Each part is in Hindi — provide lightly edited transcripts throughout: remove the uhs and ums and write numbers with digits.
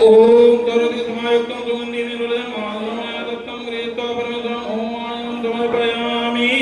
ओम करोति समायुक्तं सुगन्धि निर्वलनं माधवमय दत्तं गृहीत्वा परमेश्वरं ओम आयं समर्पयामि।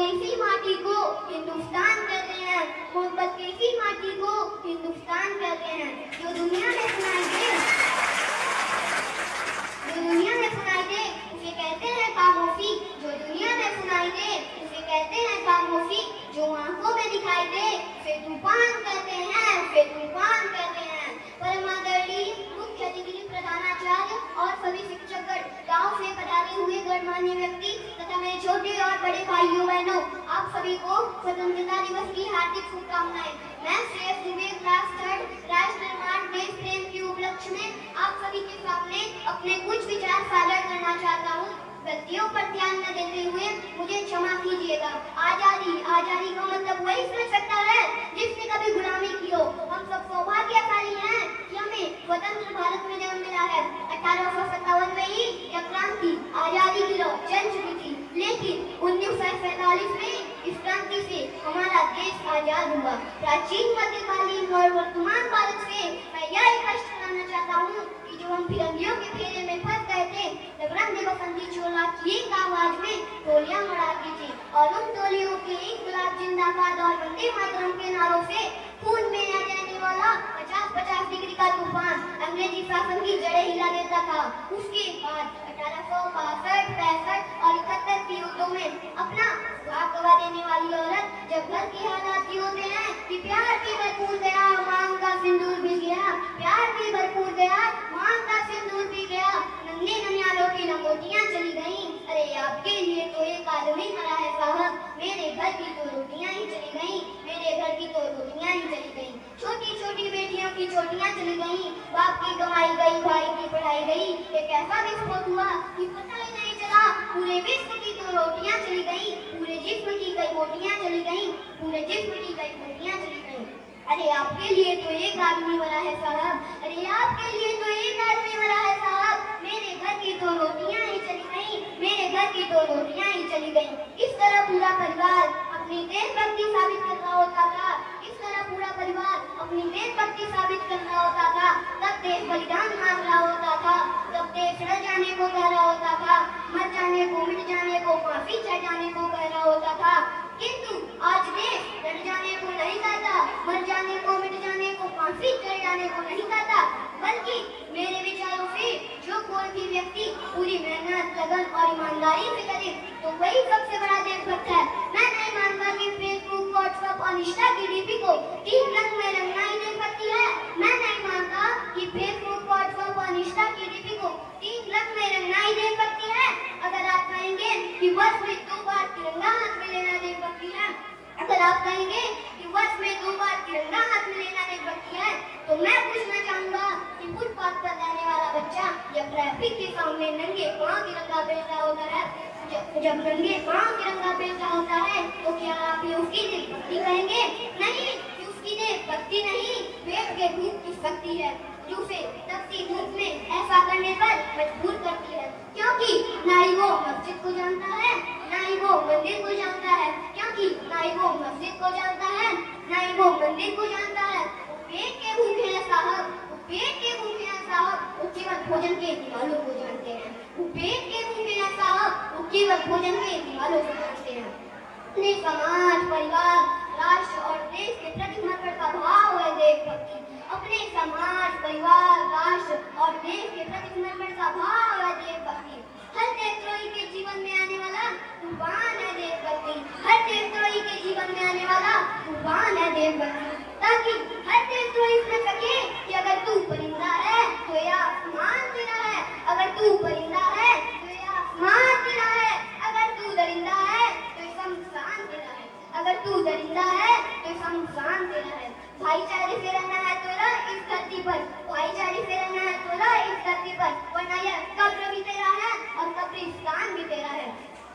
के इसी माटी को हिंदुस्तान कहते हैं, मोहब्बत के इसी माटी को हिंदुस्तान कहते हैं। जो दुनिया में सुनाई दे उसे कहते हैं खामोशी, जो दुनिया में सुनाई दे उसे कहते हैं खामोशी, जो आंखों में दिखाई दे उसे तूफान कहते हैं, उसे तूफान कहते हैं। परमादरणीय मुख्य अतिथि प्रधानाचार्य और सभी शिक्षकगण, गांव से पधारे हुए गणमान्य व्यक्ति तथा मेरे छोटे और बड़े भाइयों बहनों, आप सभी को स्वतंत्रता दिवस की हार्दिक शुभकामनाएं। मैं श्रेयस दुबे, क्लास 3 राष्ट्र निर्माण देश प्रेम के उपलक्ष्य में आप सभी के सामने अपने कुछ विचार साझा करना चाहता हूँ। गलतियों पर ध्यान न देते हुए मुझे क्षमा कीजिएगा। आजादी का मतलब वही समझ सकता है जिसने कभी गुलामी की हो। हम सब सौभाग्यशाली हैं कि हमें स्वतंत्र भारत में जन्म मिला है। 1857 में ही यह क्रांति आजादी की लौ जल चुकी थी, लेकिन 1947 में इस क्रांति से हमारा देश आजाद हुआ। प्राचीन, मध्यकालीन और वर्तमान भारत से मैं यह स्पष्ट करना चाहता हूँ कि जो हम फिरंगियों के फेरे में फंस गए थे, जब रंग बसंती चोला की एक आवाज में टोलियां मराती थी और उन टोलियों के इंकलाब जिंदाबाद और वंदे मातरम के नारों से खून में आ जाने वाला 50-50 डिग्री का तूफान अंग्रेजी शासन की जड़ें हिला देता था। उसके बाद 1862, 65 और 71 की युद्धों में अपना सुहाग गवा देने वाली औरत जब घर के हालात ये होते हैं कि प्यार भी भरपूर गया, मांग का सिंदूर भी गया, प्यार भी भरपूर गया, मांग का सिंदूर भी गया, नन्हे ननियालों की लंगोटियां चली गईं। अरे आपके लिए तो एक आदमी मरा है साहब, मेरे घर की तो रोटियां ही चली गईं, मेरे घर की तो रोटियां ही चली गईं। छोटी छोटी बेटियों की चोटियां चली गईं, बाप की कमाई गई, भाई की पढ़ाई गई। एक ऐसा विस्फोट हुआ कि पता ही नहीं चला, पूरे विश्व की तो रोटियां चली गईं, पूरे जिस्म की कई बोटियां चली गईं, पूरे जिस्म की कई बोटियां चली गईं। अरे आपके लिए तो एक आदमी मरा है साहब, अरे आपके लिए तो एक आदमी मरा है साहब, मेरे घर की तो रोटियां ही चली गईं, मेरे घर की तो रोटियां ही चली गईं। इस तरह पूरा परिवार अपनी देशभक्ति साबित कर रहा होता था, इस तरह पूरा परिवार अपनी देशभक्ति साबित कर रहा होता था। तब देश बलिदान मांग रहा होता था, तब देश रह जाने को कह रहा होता था, मर जाने को, मिट जाने को, फांसी चढ़ जाने को कह रहा होता था। किंतु आज देश लड़ जाने को नहीं कहता, मर जाने को, मिट जाने को, फांसी चढ़ जाने को नहीं कहता, बल्कि मेरे विचारों से जो कोई भी व्यक्ति पूरी मेहनत, लगन और ईमानदारी से करे तो वही सबसे बड़ा देशभक्त है। मैं नहीं मानता कि फेसबुक, व्हाट्सएप और इंस्टा की डीपी को 3 रंग में रंगना ही देशभक्ति है। मैं नहीं मानता कि फेसबुक, व्हाट्सएप और इंस्टा की डीपी को 3 रंग में रंगना ही देशभक्ति है। अगर आप कहेंगे कि वर्ष में 2 बार तिरंगा हाथ में लेना देशभक्ति है, अगर आप कहेंगे कि वर्ष में 2 बार तिरंगा हाथ में लेना देशभक्ति है, तो मैं पूछना चाहूंगा कि फुटपाथ पर रहने वाला बच्चा जब ट्रैफिक के सामने नंगे पांव तिरंगा बेच रहा होता है, जब नंगे पांव तिरंगा बेच रहा होता है, तो क्या आप ये उसकी देशभक्ति कहेंगे? नहीं, कि उसकी देशभक्ति नहीं, पेट के भूख की शक्ति है जो उसे तपती धूप में ऐसा करने पर मजबूर करती है। क्योंकि ना ही वो मस्जिद को जानता है, ना ही वो मंदिर को जानता है, क्योंकि ना ही वो मस्जिद को जानता है, ना ही वो मंदिर को जानता है। वो पेट के भूखे हैं साहब, वो पेट के भूखे हैं साहब, वो केवल भोजन के दीवालों को जानते हैं। वो पेट के भूखे हैं साहब, वो केवल भोजन के दीवालों को जानते हैं। अपने समाज, परिवार, राष्ट्र और देश के प्रति समर्पण का भाव है देशभक्ति। अपने समाज, परिवार, राष्ट्र और देश के प्रति समर्पण का भाव है देशभक्ति। हर देशद्रोही के जीवन में आने वाला तूफान है देशभक्ति, हर देशद्रोही के जीवन में आने वाला तूफान है देशभक्ति। ताकि हर देशद्रोही समझ सके कि अगर तू परिंदा है तो यह आसमान तेरा है, अगर तू परिंदा है तो यह आसमान तेरा है, अगर तू दरिंदा है तो शमशान तेरा है, अगर तू दरिंदा है तो शमशान तेरा है। भाईचारे से रहना है तो रह इस धरती पर, भाईचारे से रहना है तो रह इस धरती पर, वरना यह कब्र भी तेरा है और कब्रिस्तान भी तेरा है,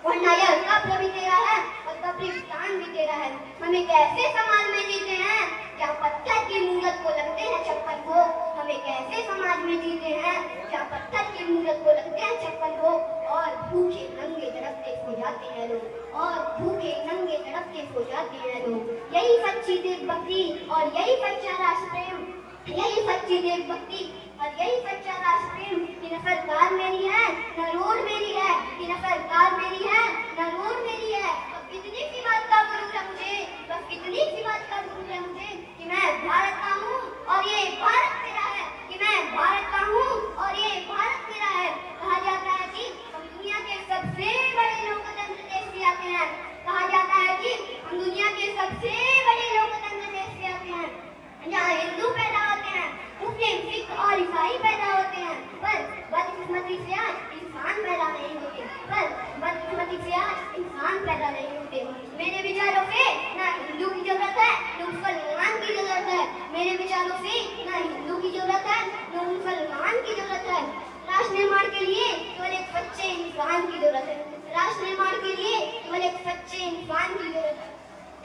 वरना यह कब्र भी तेरा है और कब्रिस्तान भी तेरा है। हम एक ऐसे समाज में जीते हैं जहाँ पत्थर की मूरत को लगते हैं 56 भोग। हम एक ऐसे समाज में जीते हैं जहाँ पत्थर की मूरत को लगते हैं 56 भोग और भूखे नंगे तड़पते सो जाते हैं लोग, और भूखे नंगे तड़पते सो जाते हैं लोग। यही सच्ची देशभक्ति और यही सच्चा राष्ट्र प्रेम, यही सच्ची देशभक्ति और यही सच्चा राष्ट्र प्रेम कि न सरकार मेरी है, न रोड मेरी है, कि न सरकार मेरी है, न रोड मेरी है, और इतनी सी नहीं होते। मेरे विचारों से ना हिंदू की जरूरत है ना मुसलमान की जरूरत है। मेरे विचारों से ना हिंदू की जरूरत है ना मुसलमान की जरूरत है। राष्ट्र निर्माण के लिए केवल एक सच्चे इंसान की जरूरत है। राष्ट्र निर्माण के लिए केवल एक सच्चे इंसान की जरूरत है।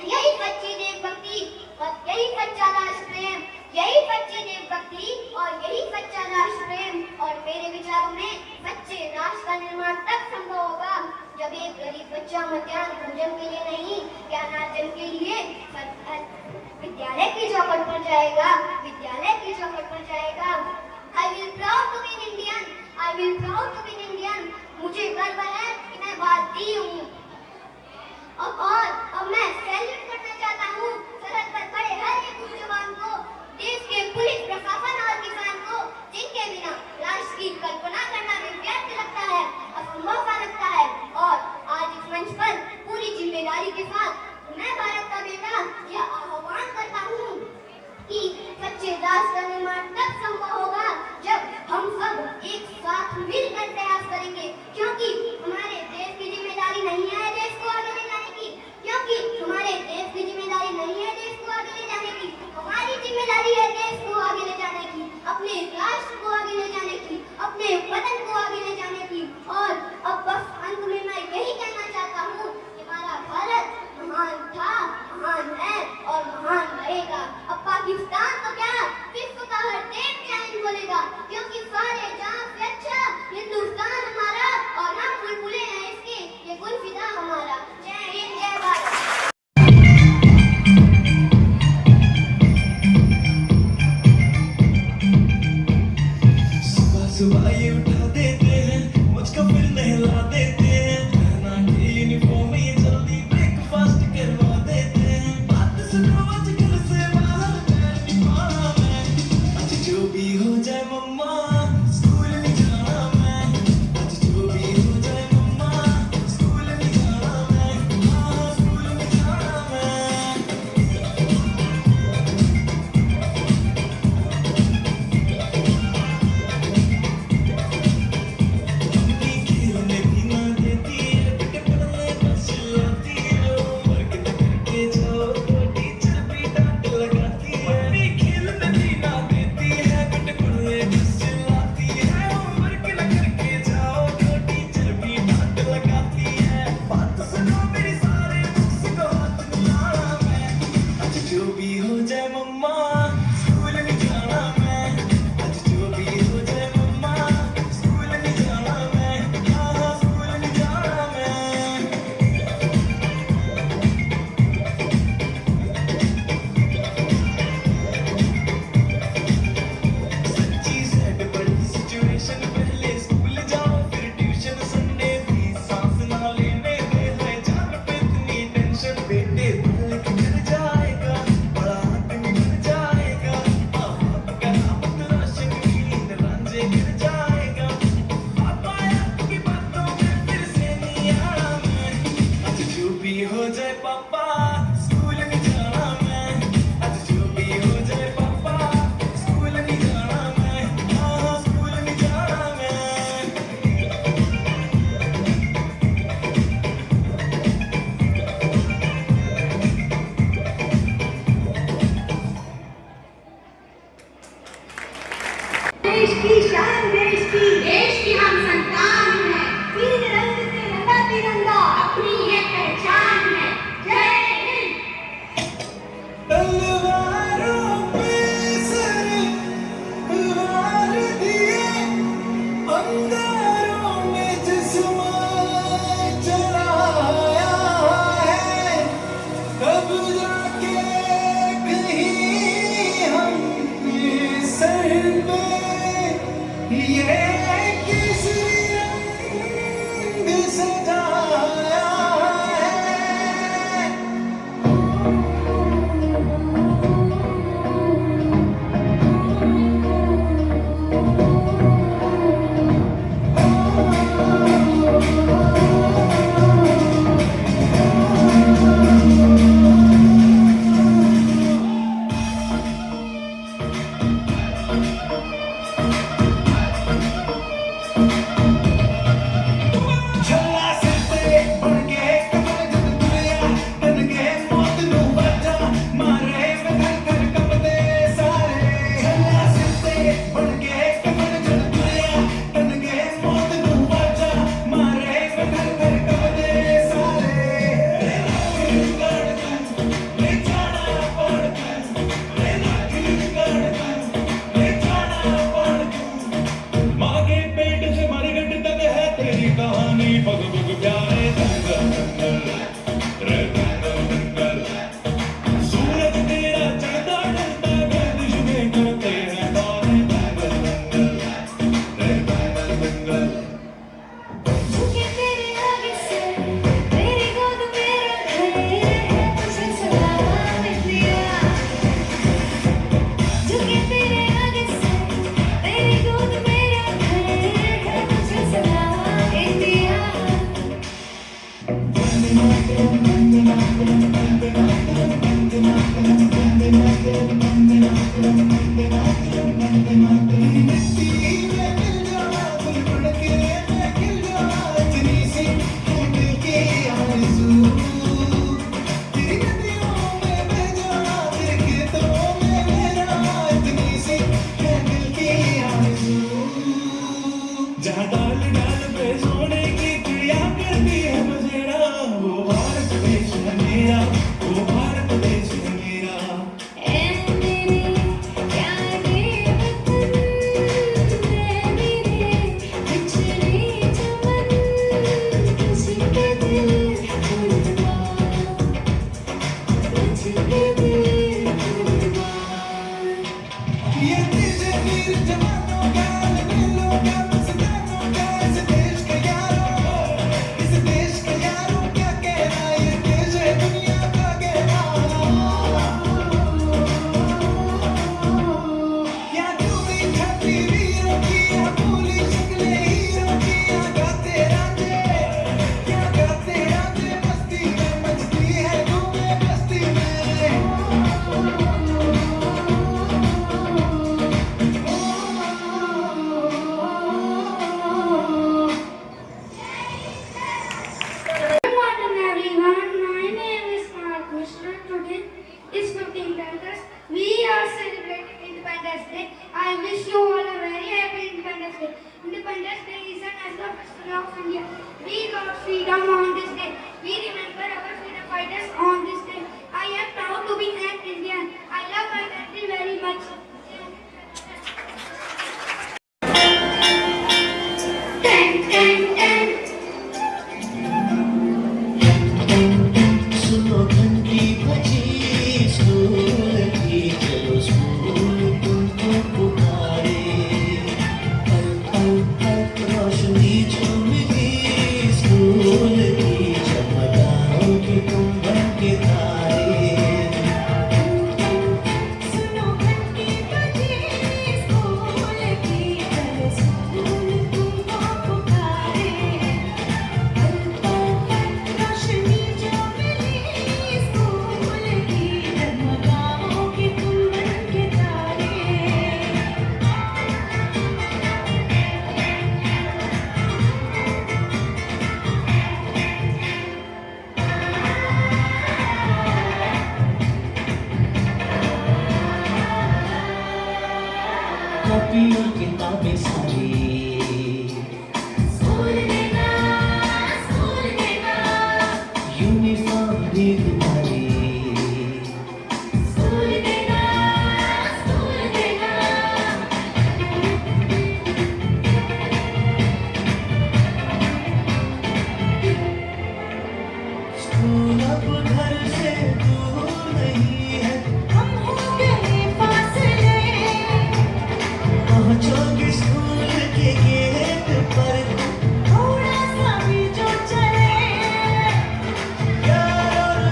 यही सच्ची देशभक्ति और यही सच्चा राष्ट्र प्रेम, यही सच्ची देशभक्ति और यही सच्चा राष्ट्र प्रेम और मेरे विचारों में सच्चे राष्ट्र का निर्माण तब संभव होगा जब एक गरीब बच्चा मध्याह्न भोजन के लिए नहीं, ज्ञानार्जन के लिए विद्यालय की चौखट पर जाएगा, विद्यालय की चौखट पर जाएगा। I will proud to be an Indian, I will proud to be an Indian। मुझे गर्व है कि मैं भारतीय हूँ। और अब मैं सैल्यूट करना चाहता हूँ सरहद पर खड़े हर एक उस जवान को, देश के पुलिस प्रशासन और किसान को, जिनके बिना राष्ट्र की कल्पना करना भी व्यर्थ लगता है, असंभव सा लगता है। और आज इस मंच पर पूरी जिम्मेदारी के साथ मैं भारत का बेटा यह आह्वान करता हूँ कि सच्चे राष्ट्र का निर्माण तब संभव होगा जब हम सब एक साथ मिलकर प्रयास करेंगे, क्योंकि हमारे देश की जिम्मेदारी नहीं है देश को आगे ले जाने की, क्योंकि हमारे देश की जिम्मेदारी नहीं है देश को आगे ले जाने की, हमारी जिम्मेदारी है देश को आगे ले जाने की, अपने राष्ट्र को आगे ले जाने की, अपने वतन को आगे ले जाने की। और अब बस अंत में मैं यही कहना चाहता हूँ कि हमारा भारत महान था, महान है और महान रहेगा। अब पाकिस्तान तो क्या विश्व का हर देश जैन बोलेगा, क्योंकि सारे जहां से अच्छा हिंदुस्तान हमारा और हम बुलबुलें हैं इसके, ये गुलफिदा हमारा। जय हिंद, जय भारत। सुबह सुबह ये उठा देते हैं, मुझको फिर नहला देते हैं, पहना के यूनिफॉर्म ये जल्दी ब्रेकफास्ट करवा देते हैं। बात सुनो आज घर से बाहर नहीं माना मैं, आज जो भी हो जाए मम्मा स्कूल नहीं जाना मैं, आज जो भी हो जाए मम्मा स्कूल नहीं जाना मैं, हाँ स्कूल नहीं जाना मैं। मम्मी खेलने भी ना देती है, बेटे पढ़ने बस चिल्लाती है, होमवर्क न करके जाओ तो टीचर भी डांट लगाती है। मम्मी खेलने भी ना देती है, बेटे पढ़ने बस चिल्लाती है, होमवर्क न करके जाओ तो टीचर भी डांट लगाती है। बात सुनो मेरी सारे बुक्स को हाथ में लाना मैं, आज जो भी हो जाए मम्मा स्कूल नहीं जाना मैं, आज जो भी हो जाए मम्मा स्कूल नहीं जाना मैं, हाँ स्कूल नहीं जाना मैं। सच्ची सैड बड़ी सिचुएशन, पहले स्कूल जाओ फिर ट्यूशन, संडे भी सांस ना लेने दे, है जान पे इतनी टेंशन। बेटे पढ़ लिख कर जाएगा, बड़ा आदमी बन जाएगा, माँ बाप का नाम रोशन नींद रांझे गिर जाएगा। पापा आपकी बातों में फिर से नहीं आना मैं, आज जो भी हो जाए पापा स्कूल नहीं जाना मैं, आज जो भी हो जाए पापा स्कूल नहीं जाना मैं, हाँ स्कूल नहीं जाना मैं। देश की शान, देश की हम संतान हैं, तीन रंग से रंगा तिरंगा अपनी ये पहचान है। जय हिंद। मेरा, वो भारत देश है मेरा। ऐ मेरे प्यारे वतन, ऐ मेरे बिछड़े चमन, तुझके दिल कुर्बान, तुझके दिल कुर्बान। ये देश है वीर जवानों का, दिलों का, मस्तानों का, इस देश के यारों, इस देश के यारों क्या कहना, ये देश है दुनिया का कहना। क्या चूड़ी छाती वीरों की, क्या भूली शक्लें हीरों की, क्या गाते राजे, क्या गाते राजे मस्ती में, मचती है धूमें बस्ती में। Good morning everyone, my name is Mark Mishra. Today is 15th August. We are celebrating Independence Day. I wish you all a very happy Independence Day. Independence Day is a national festival of India. We got freedom on this day. We remember our freedom fighters on this day. I am proud to be an Indian. I love my country very much. सुनो घंटी बजी स्कूल की, चलो स्कूल तुमको पुकारे। पल पल पल रोशनी जो मिली स्कूल की, चमकाओगे तुम बनके तारे। सुनो घंटी बजी स्कूल की, चलो स्कूल तुमको पुकारे। पल पल पल रोशनी जो मिली स्कूल की, जगमगाओगे तुम बनके तारे। कॉपी और किताबें सारी, स्कूल देना, स्कूल देना, यूनिफॉर्म भी तुम्हारी। स्कूल देना, स्कूल देना। स्कूल अब घर से दूर नहीं है, हम हो गए फासले, पहुंचोगे स्कूल के गेट पर। थोड़ा सा भी जो चले। प्यार और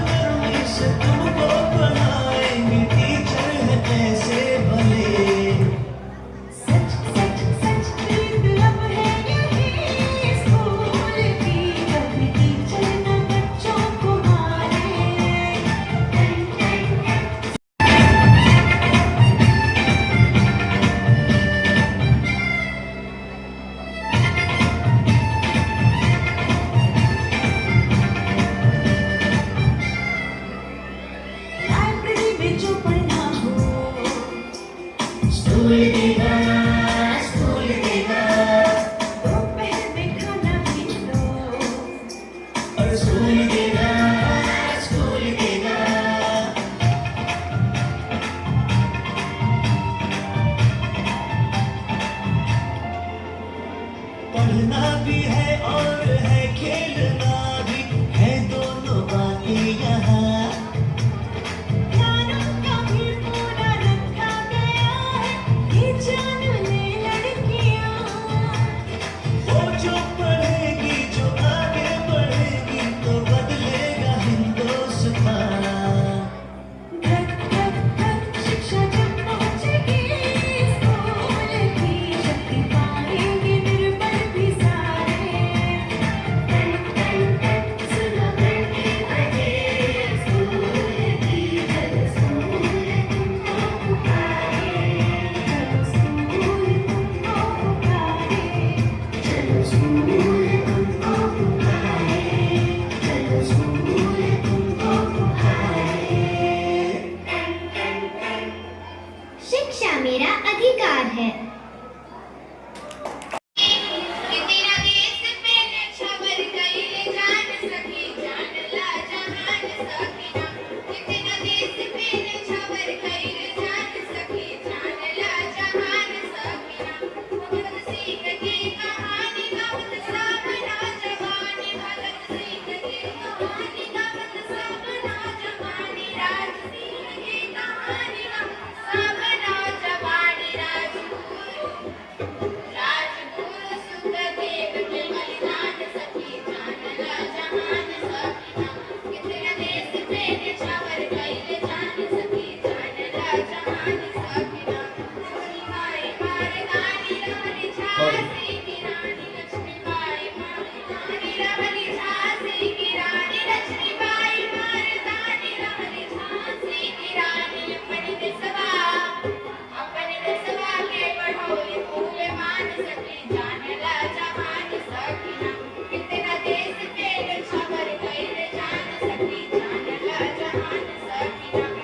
जहान सकीना।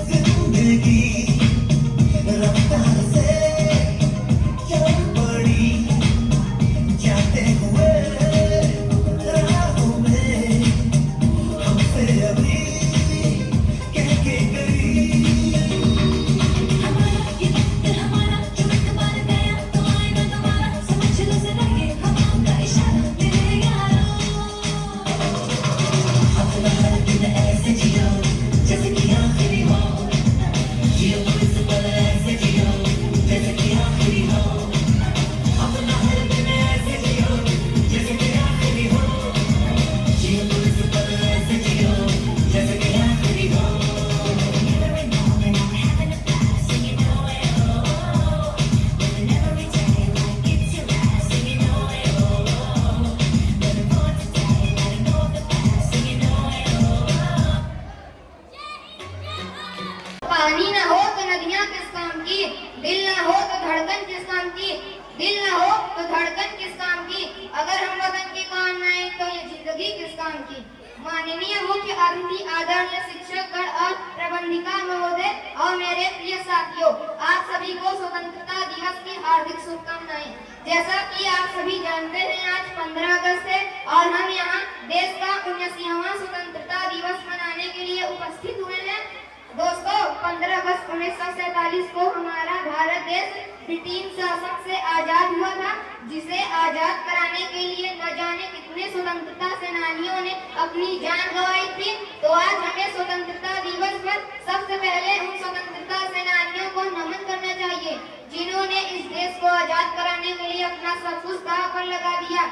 जिंदगी रफ्तार से चल पड़ी जाते हुए राहों में हमसे अभी कह के गई हमारा ये वक्त हमारा जो एक बार गया तो आएगा दोबारा, समझ लो जरा ये हवा का इशारा मेरे यारों। अपना हर दिन ऐसे जियो जैसे कि आखिरी हो, जियो इस पल ऐसे जियो जैसे कि आखिरी हो। अपना हर दिन ऐसे जियो जैसे कि आखिरी हो, जियो इस पल ऐसे जियो जैसे कि आखिरी हो। You never know when I'm having a blast, and you know it, oh. Living every day like it's your last, and you know it, oh. Living for today, letting go of the past, and you know it, oh. पानी ना हो तो नदियाँ किस काम की, दिल ना हो तो धड़कन किस काम की, दिल ना हो तो धड़कन किस काम की, अगर हम वतन के काम न आए तो ये जिंदगी किस काम की। माननीय मुख्य अतिथि, आदरणीय शिक्षक गण और प्रबंधिका महोदय और मेरे प्रिय साथियों, आप सभी को स्वतंत्रता दिवस की हार्दिक शुभकामनाएं। जैसा कि आप सभी जानते हैं, आज 15 अगस्त है और हम यहाँ देश का 79वां स्वतंत्रता दिवस मनाने के लिए उपस्थित हुए हैं। दोस्तों, 15 अगस्त 1947 को हमारा भारत देश ब्रिटिश शासन से आजाद हुआ था, जिसे आजाद कराने के लिए न जाने कितने स्वतंत्रता सेनानियों ने अपनी जान गंवाई थी। तो आज हमें स्वतंत्रता दिवस पर सबसे पहले उन स्वतंत्रता सेनानियों को नमन करना चाहिए, जिन्होंने इस देश को आजाद कराने के लिए अपना सब कुछ दांव पर लगा दिया।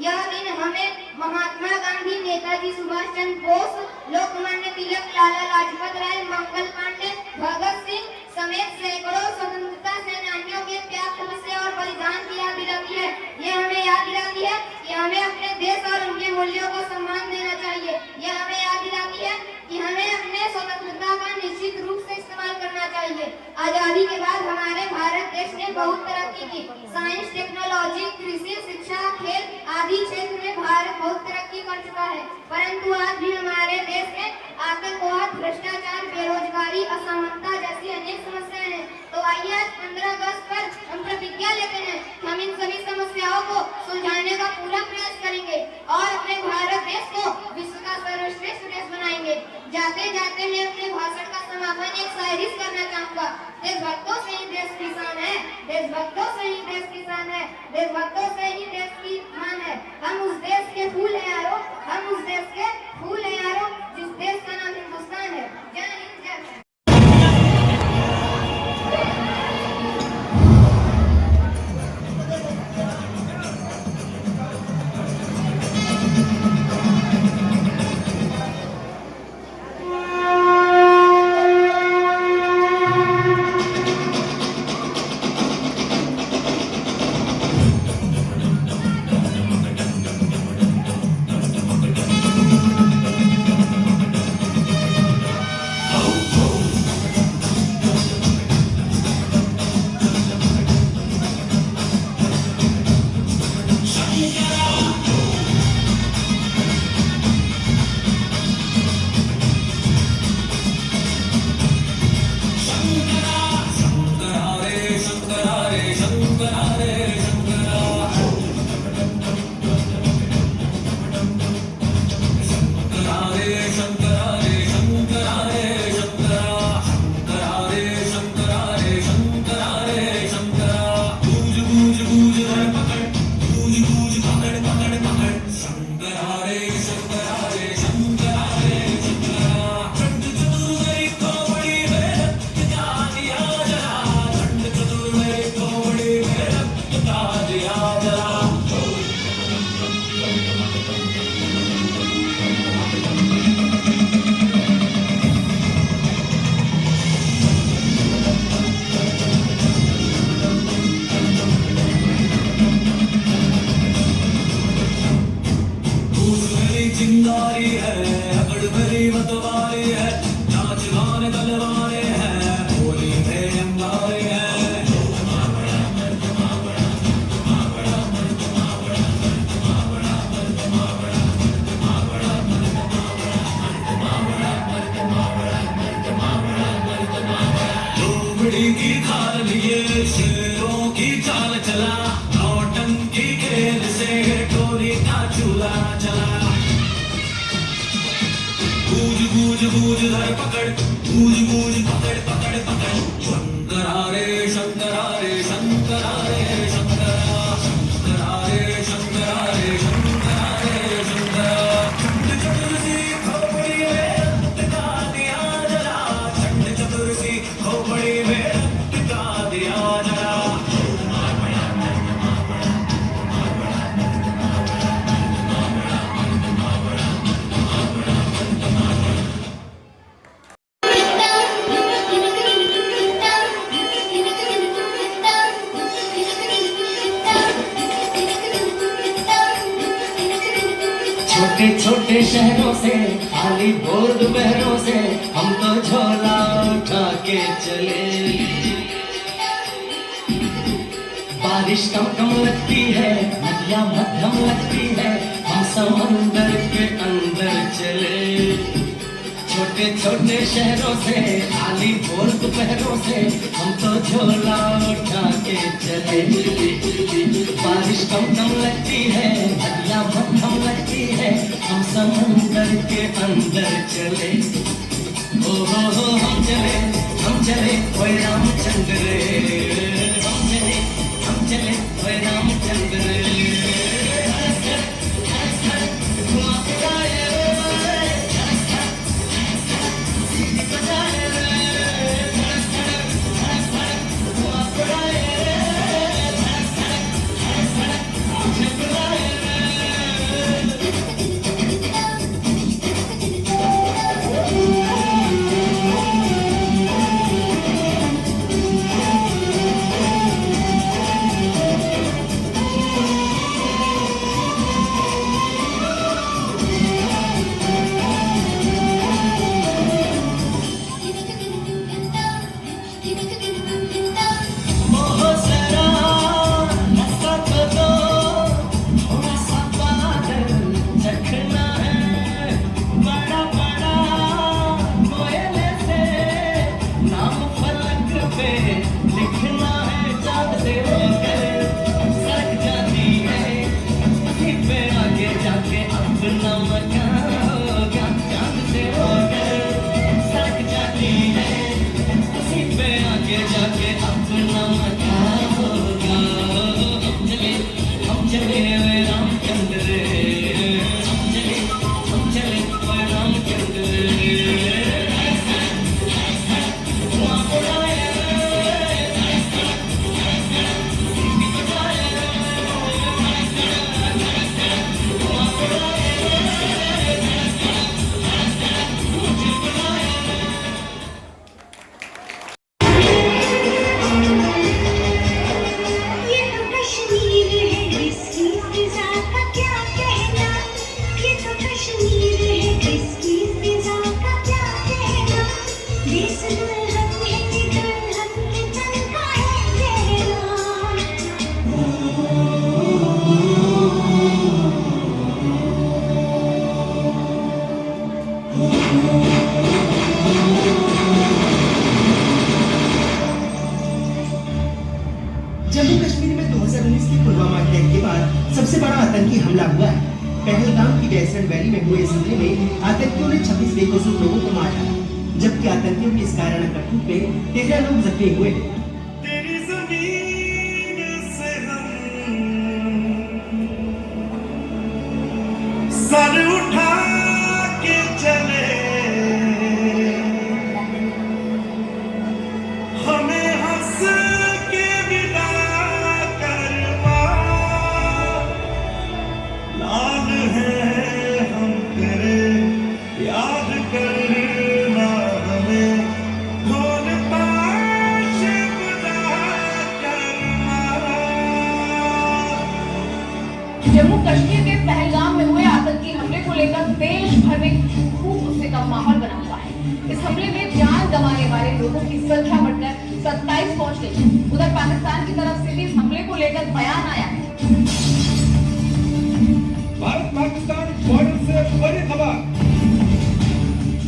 यह दिन हमें महात्मा गांधी, नेताजी सुभाष चंद्र बोस, लोकमान्य तिलक, लाला लाजपत राय, मंगल पांडे, भगत सिंह समेत सैकड़ों स्वतंत्रता सेनानियों के त्याग, तपस्या और बलिदान की याद दिलाती है। ये हमें याद दिलाती है कि हमें अपने देश और उनके मूल्यों को सम्मान देना चाहिए। यह हमें याद दिलाती है कि हमें अपने स्वतंत्रता का निश्चित रूप से इस्तेमाल करना चाहिए। आजादी के बाद हमारे भारत देश ने बहुत तरक्की की। साइंस, टेक्नोलॉजी, कृषि, शिक्षा, खेल आदि क्षेत्र में भारत बहुत तरक्की कर चुका है, परंतु आज भी हमारे देश में आतंकवाद, भ्रष्टाचार, बेरोजगारी, असमानता जैसी अनेक समस्याएं हैं। तो आइए आज 15 अगस्त पर हम प्रतिज्ञा लेते हैं कि हम इन सभी समस्याओं को सुलझाने का पूरा प्रयास करेंगे और अपने भारत देश को विश्व का सर्वश्रेष्ठ देश बनाएंगे। जाते जाते मैं अपने भाषण का समापन एक शायरी से करना चाहूंगा। देशभक्तों से ही देश की शान है, देशभक्तों से ही देश की शान है, देशभक्तों से ही देश की मान है। हम उस देश के फूल हैं यारो, हम उस देश के फूल हैं यारो, जिस देश का नाम हिंदुस्तान है। जय हिंद, जय भारत। गूंज धर पकड़ गूंज गूंज पकड़ पकड़ पकड़ शंकरा रे शंकरा रे शंकरा रे शंकरा शंकरा रे शंकरा रे शंकरा रे शंकरा चंड चतुर्सी खोपड़ी में टिका दिया जला चंड चतुर्सी खोपड़ी में टिका दिया जला छोटे छोटे शहरों से खाली बोर दोपहरों से हम तो झोला उठा के चले बारिश कम कम लगती है नदियाँ मध्यम लगती है हम समंदर के अंदर चले छोटे छोटे शहरों से खाली बोर दोपहरों से हम तो झोला उठा के चले बारिश कम कम लगती है नदियाँ मध्यम लगती है हम समंदर के अंदर चले ओ हो हम चले ओए रामचंद्र रे हम चले ओए रामचंद्र रे जम्मू कश्मीर में 2019 की पुलवामा अटैक के बाद सबसे बड़ा आतंकी हमला हुआ है। पहलगाम की डेजर्ट वैली में हुए इस हमले में आतंकियों ने 26 बेकसूर लोगों को मार डाला, जबकि आतंकियों के इस कायराना करतूत में 13 लोग जख्मी हुए। तेरी ज़मीन से हम सर उठा के चले हमें हंस के विदा करवा लाल है हम तेरे याद करना हमें ढोल पाश बजा करना। जम्मू कश्मीर के पहलगाम में हुए आतंकी हमले को लेकर देश भर में खूब गुस्से का माहौल बना हुआ है। इस हमले में जान गंवाने वाले लोगों की संख्या बढ़कर 27 पहुंच गई। उधर पाकिस्तान की तरफ से भी इस हमले को लेकर बयान आया है। भारत पाकिस्तान बॉर्डर से बड़ी खबर,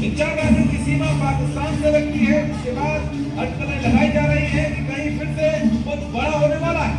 इंदिरा गांधी की सीमा पाकिस्तान से लगती है। इसके बाद अटकलें लगाई जा रही है कि कहीं फिर से कुछ बड़ा होने वाला है।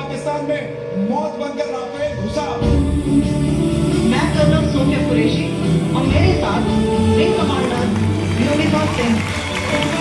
पाकिस्तान में मौत बनकर राफेल घुसा। मैं कर्नल सोफिया कुरैशी और मेरे साथ विंग कमांडर योगिता सिंह